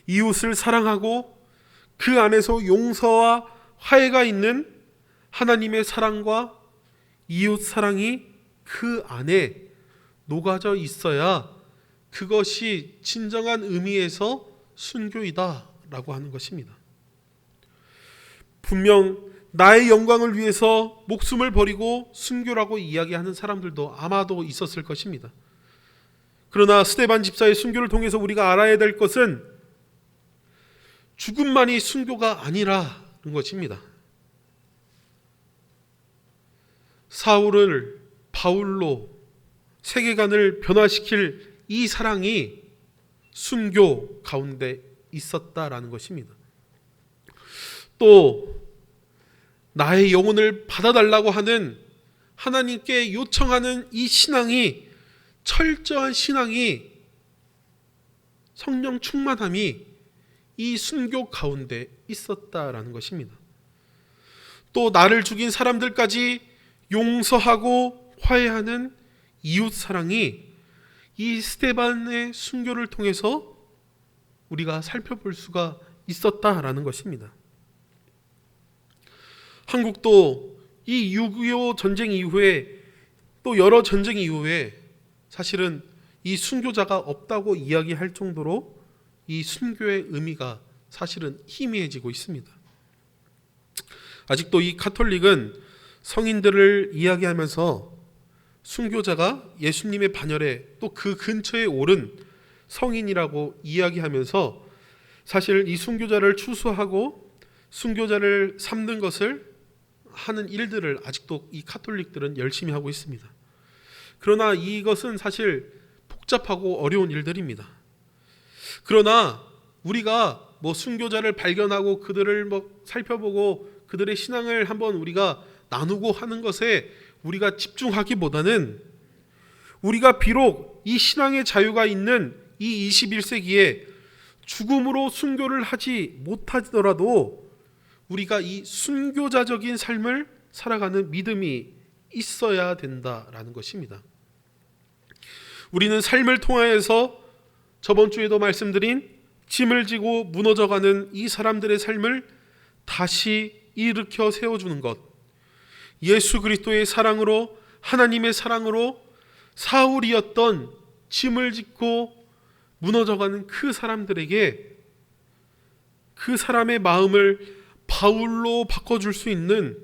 S1: 이웃을 사랑하고 그 안에서 용서와 화해가 있는 하나님의 사랑과 이웃 사랑이 그 안에 녹아져 있어야 그것이 진정한 의미에서 순교이다 라고 하는 것입니다. 분명 나의 영광을 위해서 목숨을 버리고 순교라고 이야기하는 사람들도 아마도 있었을 것입니다. 그러나 스데반 집사의 순교를 통해서 우리가 알아야 될 것은 죽음만이 순교가 아니라는 것입니다. 사울을 바울로 세계관을 변화시킬 이 사랑이 순교 가운데 있었다라는 것입니다. 또 나의 영혼을 받아달라고 하는 하나님께 요청하는 이 신앙이, 철저한 신앙이, 성령 충만함이 이 순교 가운데 있었다라는 것입니다. 또 나를 죽인 사람들까지 용서하고 화해하는 이웃 사랑이 이 스데반의 순교를 통해서 우리가 살펴볼 수가 있었다라는 것입니다. 한국도 이 6.25 전쟁 이후에 또 여러 전쟁 이후에 사실은 이 순교자가 없다고 이야기할 정도로 이 순교의 의미가 사실은 희미해지고 있습니다. 아직도 이 가톨릭은 성인들을 이야기하면서 순교자가 예수님의 반열에 또 그 근처에 오른 성인이라고 이야기하면서 사실 이 순교자를 추수하고 순교자를 삼는 것을 하는 일들을 아직도 이 가톨릭들은 열심히 하고 있습니다. 그러나 이것은 사실 복잡하고 어려운 일들입니다. 그러나 우리가 순교자를 발견하고 그들을 살펴보고 그들의 신앙을 한번 우리가 나누고 하는 것에 우리가 집중하기보다는 우리가 비록 이 신앙의 자유가 있는 이 21세기에 죽음으로 순교를 하지 못하더라도 우리가 이 순교자적인 삶을 살아가는 믿음이 있어야 된다라는 것입니다. 우리는 삶을 통하여서 저번 주에도 말씀드린 짐을 지고 무너져가는 이 사람들의 삶을 다시 일으켜 세워주는 것, 예수 그리스도의 사랑으로, 하나님의 사랑으로 사울이었던 짐을 짓고 무너져가는 그 사람들에게 그 사람의 마음을 바울로 바꿔줄 수 있는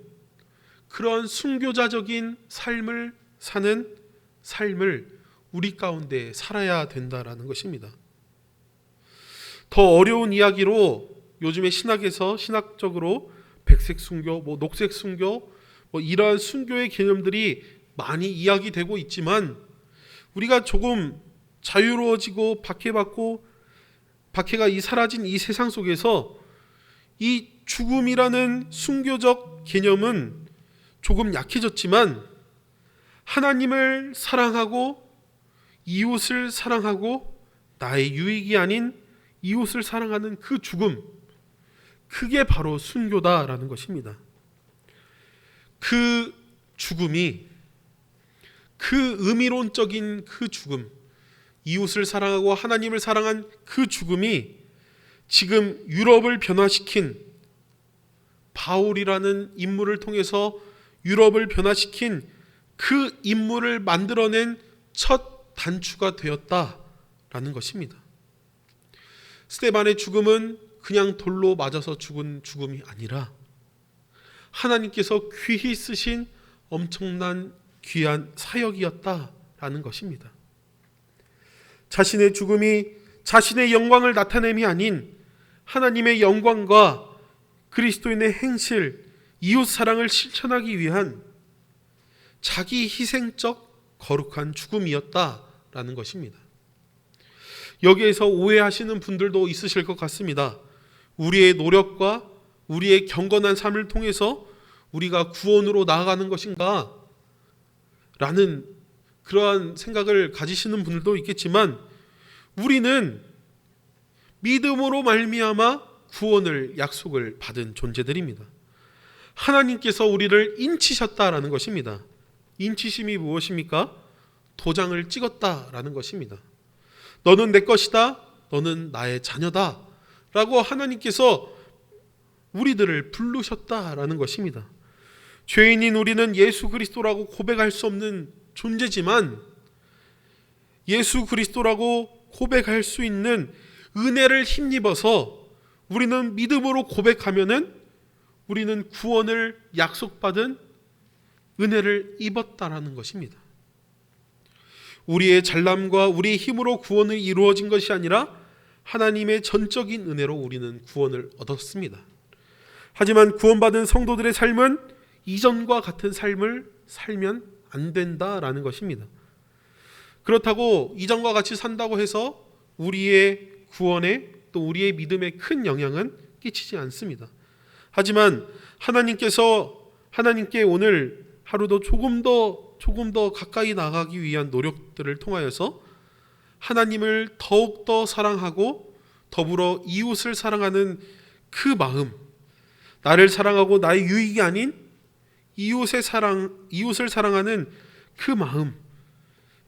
S1: 그런 순교자적인 삶을 사는 삶을 우리 가운데 살아야 된다라는 것입니다. 더 어려운 이야기로 요즘에 신학에서 신학적으로 백색 순교, 녹색 순교, 이러한 순교의 개념들이 많이 이야기되고 있지만 우리가 조금 자유로워지고 박해가 이 사라진 이 세상 속에서 이 죽음이라는 순교적 개념은 조금 약해졌지만 하나님을 사랑하고 이웃을 사랑하고 나의 유익이 아닌 이웃을 사랑하는 그 죽음, 그게 바로 순교다라는 것입니다. 그 죽음이, 그 의미론적인 그 죽음, 이웃을 사랑하고 하나님을 사랑한 그 죽음이 지금 유럽을 변화시킨, 바울이라는 인물을 통해서 유럽을 변화시킨 그 인물을 만들어낸 첫 단추가 되었다라는 것입니다. 스데반의 죽음은 그냥 돌로 맞아서 죽은 죽음이 아니라 하나님께서 귀히 쓰신 엄청난 귀한 사역이었다라는 것입니다. 자신의 죽음이 자신의 영광을 나타냄이 아닌 하나님의 영광과 그리스도인의 행실, 이웃 사랑을 실천하기 위한 자기 희생적 거룩한 죽음이었다라는 것입니다. 여기에서 오해하시는 분들도 있으실 것 같습니다. 우리의 노력과 우리의 경건한 삶을 통해서 우리가 구원으로 나아가는 것인가? 라는 그러한 생각을 가지시는 분들도 있겠지만 우리는 믿음으로 말미암아 구원을 약속을 받은 존재들입니다. 하나님께서 우리를 인치셨다라는 것입니다. 인치심이 무엇입니까? 도장을 찍었다라는 것입니다. 너는 내 것이다, 너는 나의 자녀다 라고 하나님께서 우리들을 부르셨다라는 것입니다. 죄인인 우리는 예수 그리스도라고 고백할 수 없는 존재지만 예수 그리스도라고 고백할 수 있는 은혜를 힘입어서 우리는 믿음으로 고백하면은 우리는 구원을 약속받은 은혜를 입었다라는 것입니다. 우리의 잘남과 우리의 힘으로 구원이 이루어진 것이 아니라 하나님의 전적인 은혜로 우리는 구원을 얻었습니다. 하지만 구원받은 성도들의 삶은 이전과 같은 삶을 살면 안 된다라는 것입니다. 그렇다고 이전과 같이 산다고 해서 우리의 구원에 또 우리의 믿음에 큰 영향은 끼치지 않습니다. 하지만 하나님께 오늘 하루도 조금 더 가까이 나가기 위한 노력들을 통하여서 하나님을 더욱더 사랑하고 더불어 이웃을 사랑하는 그 마음, 나를 사랑하고 나의 유익이 아닌 이웃을 사랑하는 그 마음,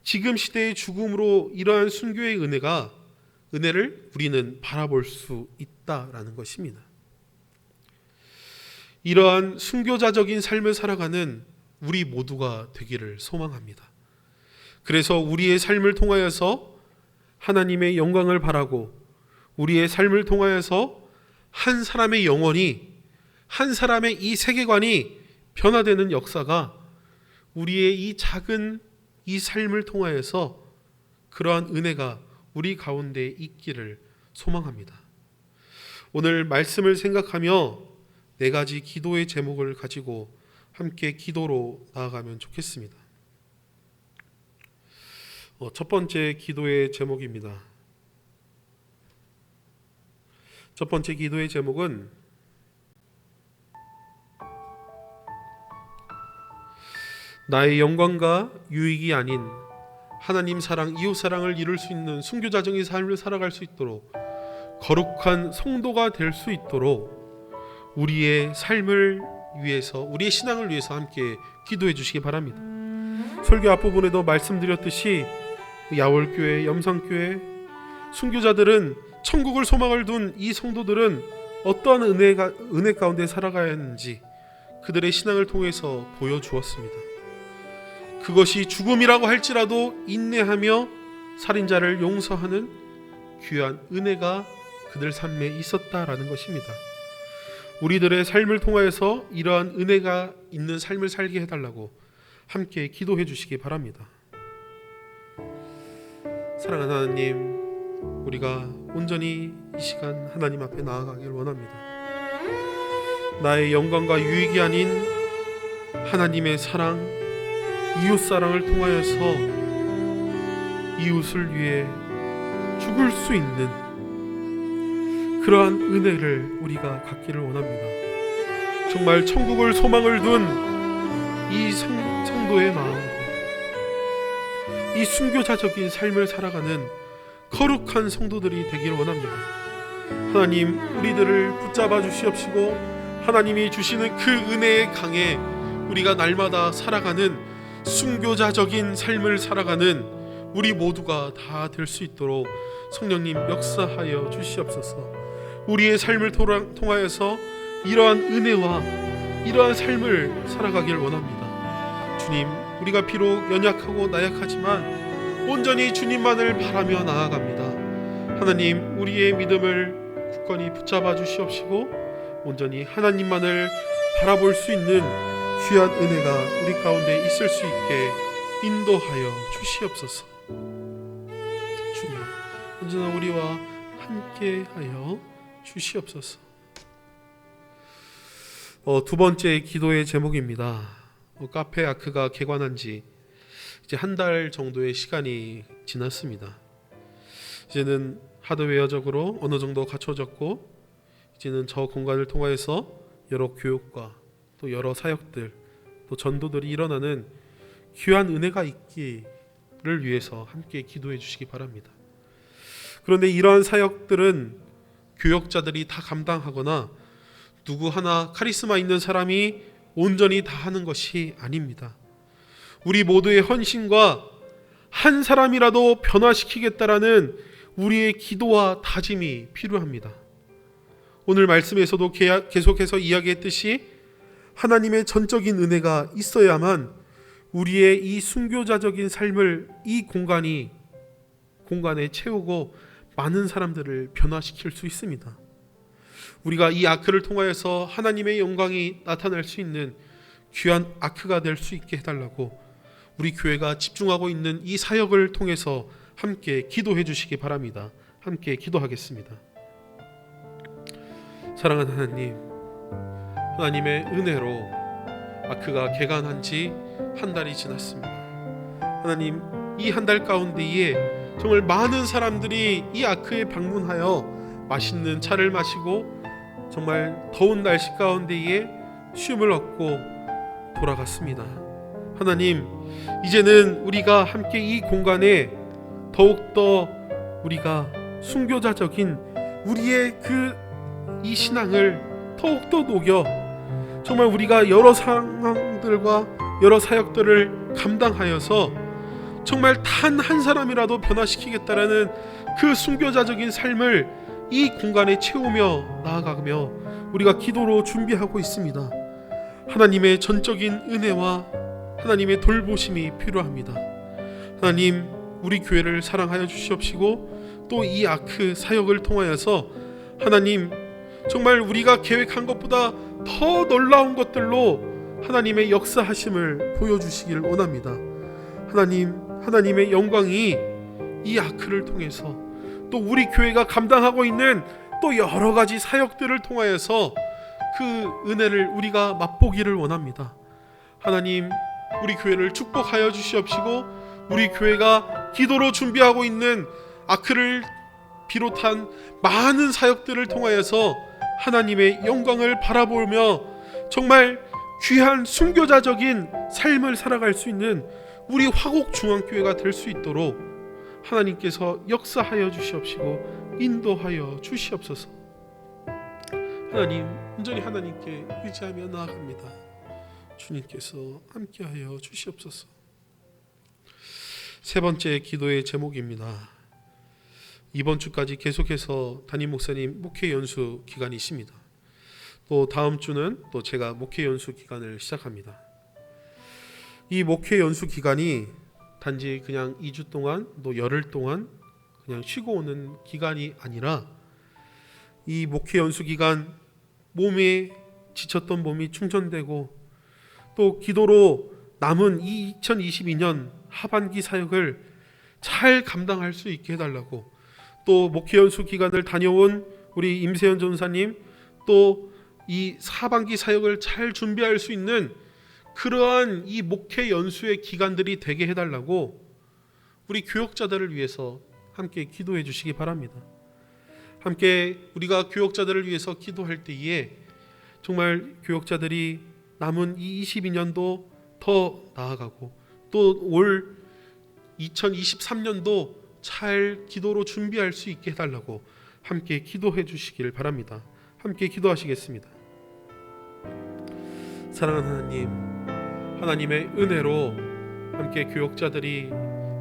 S1: 지금 시대의 죽음으로 이러한 순교의 은혜를 우리는 바라볼 수 있다라는 것입니다. 이러한 순교자적인 삶을 살아가는 우리 모두가 되기를 소망합니다. 그래서 우리의 삶을 통하여서 하나님의 영광을 바라고 우리의 삶을 통하여서 한 사람의 영혼이, 한 사람의 이 세계관이 변화되는 역사가 우리의 이 작은 이 삶을 통하여서 그러한 은혜가 우리 가운데 있기를 소망합니다. 오늘 말씀을 생각하며 4가지 기도의 제목을 가지고 함께 기도로 나아가면 좋겠습니다. 첫 번째 기도의 제목입니다. 첫 번째 기도의 제목은 나의 영광과 유익이 아닌 하나님 사랑, 이웃 사랑을 이룰 수 있는 순교자적인 삶을 살아갈 수 있도록, 거룩한 성도가 될 수 있도록 우리의 삶을 위해서, 우리의 신앙을 위해서 함께 기도해 주시기 바랍니다. 설교 앞부분에도 말씀드렸듯이 야월교회, 염산교회 순교자들은, 천국을 소망을 둔 이 성도들은 어떠한 은혜 가운데 살아가야 하는지 그들의 신앙을 통해서 보여주었습니다. 그것이 죽음이라고 할지라도 인내하며 살인자를 용서하는 귀한 은혜가 그들 삶에 있었다라는 것입니다. 우리들의 삶을 통하여서 이러한 은혜가 있는 삶을 살게 해달라고 함께 기도해 주시기 바랍니다. 사랑하는 하나님, 우리가 온전히 이 시간 하나님 앞에 나아가길 원합니다. 나의 영광과 유익이 아닌 하나님의 사랑, 이웃 사랑을 통하여서 이웃을 위해 죽을 수 있는 그러한 은혜를 우리가 갖기를 원합니다. 정말 천국을 소망을 둔 이 성도의 마음으로 이 순교자적인 삶을 살아가는 거룩한 성도들이 되기를 원합니다. 하나님, 우리들을 붙잡아 주시옵시고 하나님이 주시는 그 은혜의 강에 우리가 날마다 살아가는 순교자적인 삶을 살아가는 우리 모두가 다 될 수 있도록 성령님 역사하여 주시옵소서. 우리의 삶을 통하여서 이러한 은혜와 이러한 삶을 살아가길 원합니다. 주님, 우리가 비록 연약하고 나약하지만 온전히 주님만을 바라며 나아갑니다. 하나님, 우리의 믿음을 굳건히 붙잡아 주시옵시고 온전히 하나님만을 바라볼 수 있는 귀한 은혜가 우리 가운데 있을 수 있게 인도하여 주시옵소서. 주님, 언제나 우리와 함께하여 주시옵소서. 두 번째 기도의 제목입니다. 카페 아크가 개관한 지 이제 한 달 정도의 시간이 지났습니다. 이제는 하드웨어적으로 어느 정도 갖춰졌고, 이제는 저 공간을 통하여서 여러 교육과 또 여러 사역들, 또 전도들이 일어나는 귀한 은혜가 있기를 위해서 함께 기도해 주시기 바랍니다. 그런데 이러한 사역들은 교역자들이 다 감당하거나 누구 하나 카리스마 있는 사람이 온전히 다 하는 것이 아닙니다. 우리 모두의 헌신과 한 사람이라도 변화시키겠다라는 우리의 기도와 다짐이 필요합니다. 오늘 말씀에서도 계속해서 이야기했듯이 하나님의 전적인 은혜가 있어야만 우리의 이 순교자적인 삶을 이 공간에 채우고 많은 사람들을 변화시킬 수 있습니다. 우리가 이 아크를 통하여서 하나님의 영광이 나타날 수 있는 귀한 아크가 될 수 있게 해달라고 우리 교회가 집중하고 있는 이 사역을 통해서 함께 기도해 주시기 바랍니다. 함께 기도하겠습니다. 사랑하는 하나님, 하나님의 은혜로 아크가 개관한 지 한 달이 지났습니다. 하나님, 이 한 달 가운데에 정말 많은 사람들이 이 아크에 방문하여 맛있는 차를 마시고 정말 더운 날씨 가운데에 쉼을 얻고 돌아갔습니다. 하나님, 이제는 우리가 함께 이 공간에 더욱더 우리가 순교자적인 우리의 이 신앙을 더욱더 녹여 정말 우리가 여러 상황들과 여러 사역들을 감당하여서 정말 단 한 사람이라도 변화시키겠다라는 그 순교자적인 삶을 이 공간에 채우며 나아가며 우리가 기도로 준비하고 있습니다. 하나님의 전적인 은혜와 하나님의 돌보심이 필요합니다. 하나님, 우리 교회를 사랑하여 주시옵시고 또 이 아크 사역을 통하여서 하나님 정말 우리가 계획한 것보다 더 놀라운 것들로 하나님의 역사하심을 보여주시기를 원합니다. 하나님의 영광이 이 아크를 통해서 또 우리 교회가 감당하고 있는 또 여러 가지 사역들을 통하여서 그 은혜를 우리가 맛보기를 원합니다. 하나님, 우리 교회를 축복하여 주시옵시고 우리 교회가 기도로 준비하고 있는 아크를 비롯한 많은 사역들을 통하여서 하나님의 영광을 바라보며 정말 귀한 순교자적인 삶을 살아갈 수 있는 우리 화곡중앙교회가 될 수 있도록 하나님께서 역사하여 주시옵시고 인도하여 주시옵소서. 하나님, 온전히 하나님께 의지하며 나아갑니다. 주님께서 함께하여 주시옵소서. 세 번째 기도의 제목입니다. 이번 주까지 계속해서 담임 목사님 목회 연수 기간이 있습니다. 또 다음 주는 또 제가 목회 연수 기간을 시작합니다. 이 목회 연수 기간이 단지 그냥 2주 동안 또 열흘 동안 그냥 쉬고 오는 기간이 아니라 이 목회 연수 기간 몸에 지쳤던 몸이 충전되고 또 기도로 남은 이 2022년 하반기 사역을 잘 감당할 수 있게 해달라고, 또 목회 연수 기간을 다녀온 우리 임세현 전사님 또 이 하반기 사역을 잘 준비할 수 있는 그러한 이 목회 연수의 기간들이 되게 해달라고 우리 교역자들을 위해서 함께 기도해 주시기 바랍니다. 함께 우리가 교역자들을 위해서 기도할 때에 정말 교역자들이 남은 이 22년도 더 나아가고 또 올 2023년도 잘 기도로 준비할 수 있게 해달라고 함께 기도해 주시기를 바랍니다. 함께 기도하시겠습니다. 사랑하는 하나님, 하나님의 은혜로 함께 교역자들이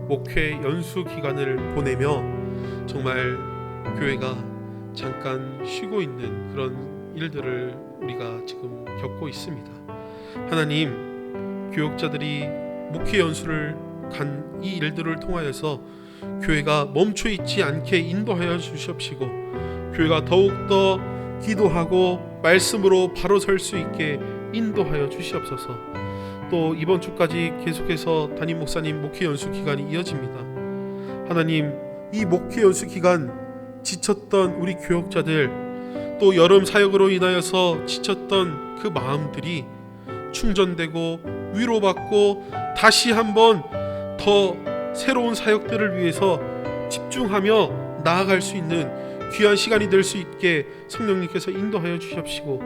S1: 목회 연수 기간을 보내며 정말 교회가 잠깐 쉬고 있는 그런 일들을 우리가 지금 겪고 있습니다. 하나님, 교역자들이 목회 연수를 간 이 일들을 통하여서 교회가 멈춰 있지 않게 인도하여 주시옵시고 교회가 더욱더 기도하고 말씀으로 바로 설 수 있게 인도하여 주시옵소서. 또 이번 주까지 계속해서 담임 목사님 목회 연수 기간이 이어집니다. 하나님, 이 목회 연수 기간 지쳤던 우리 교역자들, 또 여름 사역으로 인하여서 지쳤던 그 마음들이 충전되고 위로받고 다시 한번 더 새로운 사역들을 위해서 집중하며 나아갈 수 있는 귀한 시간이 될 수 있게 성령님께서 인도하여 주시옵시고,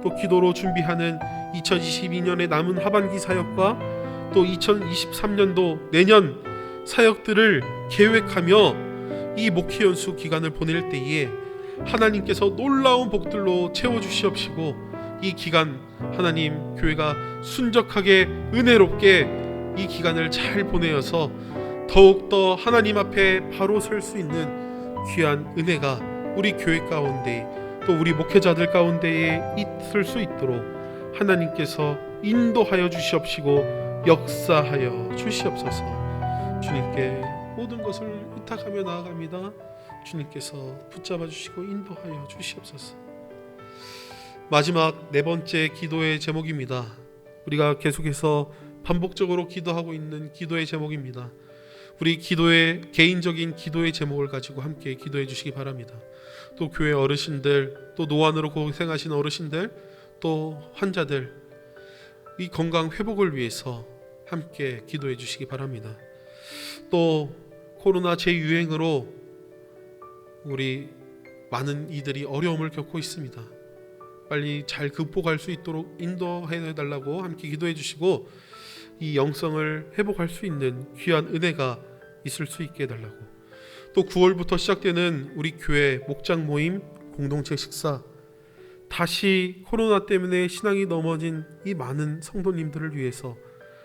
S1: 또 기도로 준비하는 2022년의 남은 하반기 사역과 또 2023년도 내년 사역들을 계획하며 이 목회 연수 기간을 보낼 때에 하나님께서 놀라운 복들로 채워주시옵시고 이 기간 하나님 교회가 순적하게 은혜롭게 이 기간을 잘 보내어서 더욱더 하나님 앞에 바로 설 수 있는 귀한 은혜가 우리 교회 가운데 또 우리 목회자들 가운데에 있을 수 있도록 하나님께서 인도하여 주시옵시고 역사하여 주시옵소서. 주님께 모든 것을 의탁하며 나아갑니다. 주님께서 붙잡아 주시고 인도하여 주시옵소서. 마지막 네 번째 기도의 제목입니다. 우리가 계속해서 반복적으로 기도하고 있는 기도의 제목입니다. 우리 기도의 개인적인 기도의 제목을 가지고 함께 기도해 주시기 바랍니다. 또 교회 어르신들, 또 노안으로 고생하신 어르신들, 또 환자들, 이 건강 회복을 위해서 함께 기도해 주시기 바랍니다. 또 코로나 재유행으로 우리 많은 이들이 어려움을 겪고 있습니다. 빨리 잘 극복할 수 있도록 인도해 달라고 함께 기도해 주시고 이 영성을 회복할 수 있는 귀한 은혜가 있을 수 있게 해달라고, 또 9월부터 시작되는 우리 교회 목장 모임 공동체 식사 다시 코로나 때문에 신앙이 넘어진 이 많은 성도님들을 위해서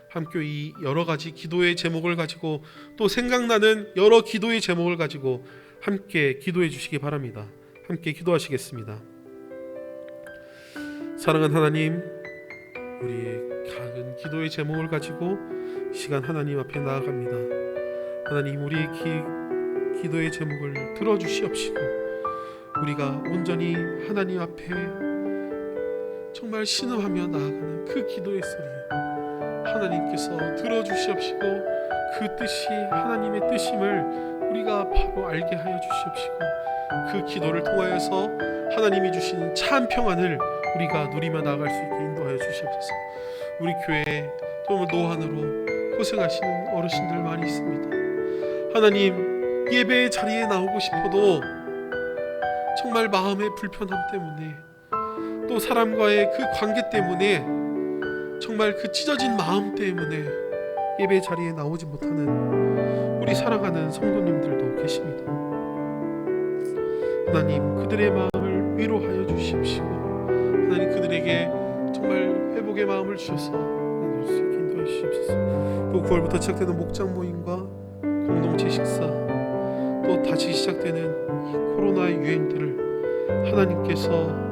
S1: 함께 이 여러 가지 기도의 제목을 가지고 또 생각나는 여러 기도의 제목을 가지고 함께 기도해 주시기 바랍니다. 함께 기도하시겠습니다. 사랑하는 하나님, 우리의 작은 기도의 제목을 가지고 시간 하나님 앞에 나아갑니다. 하나님, 우리의 기도의 제목을 들어주시옵시고 우리가 온전히 하나님 앞에 정말 신음하며 나아가는 그 기도의 소리 하나님께서 들어주시옵시고 그 뜻이 하나님의 뜻임을 우리가 바로 알게 하여 주시옵시고 그 기도를 통하여서 하나님이 주신 참 평안을 우리가 누리며 나아갈 수 있게 인도하여 주시옵소서. 우리 교회에 정말 노안으로 고생하시는 어르신들 많이 있습니다. 하나님, 예배의 자리에 나오고 싶어도 정말 마음의 불편함 때문에 또 사람과의 그 관계 때문에 정말 그 찢어진 마음 때문에 예배 자리에 나오지 못하는 우리 사랑하는 성도님들도 계십니다. 하나님, 그들의 마음을 위로하여 주십시오. 하나님, 그들에게 정말 회복의 마음을 주셔서 인도해 주십시오. 또 9월부터 시작되는 목장 모임과 공동체 식사, 또 다시 시작되는 이 코로나의 유행들을 하나님께서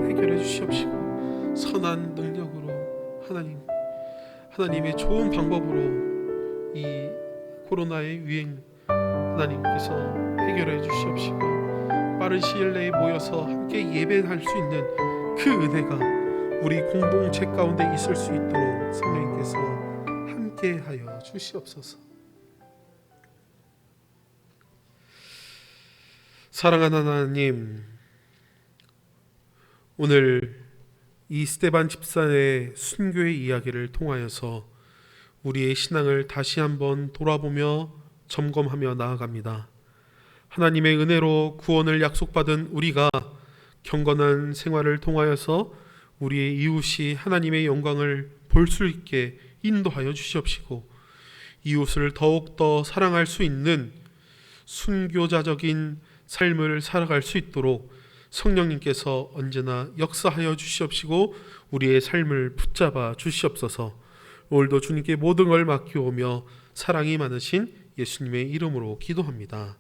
S1: 해결해 주시옵시고 선한 능력으로 하나님의 좋은 방법으로 이 코로나의 유행 하나님께서 해결해 주시옵시고 빠른 시일 내에 모여서 함께 예배할 수 있는 그 은혜가 우리 공동체 가운데 있을 수 있도록 성령님께서 함께하여 주시옵소서. 사랑하는 하나님, 오늘 이 스데반 집사의 순교의 이야기를 통하여서 우리의 신앙을 다시 한번 돌아보며 점검하며 나아갑니다. 하나님의 은혜로 구원을 약속받은 우리가 경건한 생활을 통하여서 우리의 이웃이 하나님의 영광을 볼 수 있게 인도하여 주시옵시고 이웃을 더욱더 사랑할 수 있는 순교자적인 삶을 살아갈 수 있도록 성령님께서 언제나 역사하여 주시옵시고 우리의 삶을 붙잡아 주시옵소서. 오늘도 주님께 모든 걸 맡기오며 사랑이 많으신 예수님의 이름으로 기도합니다.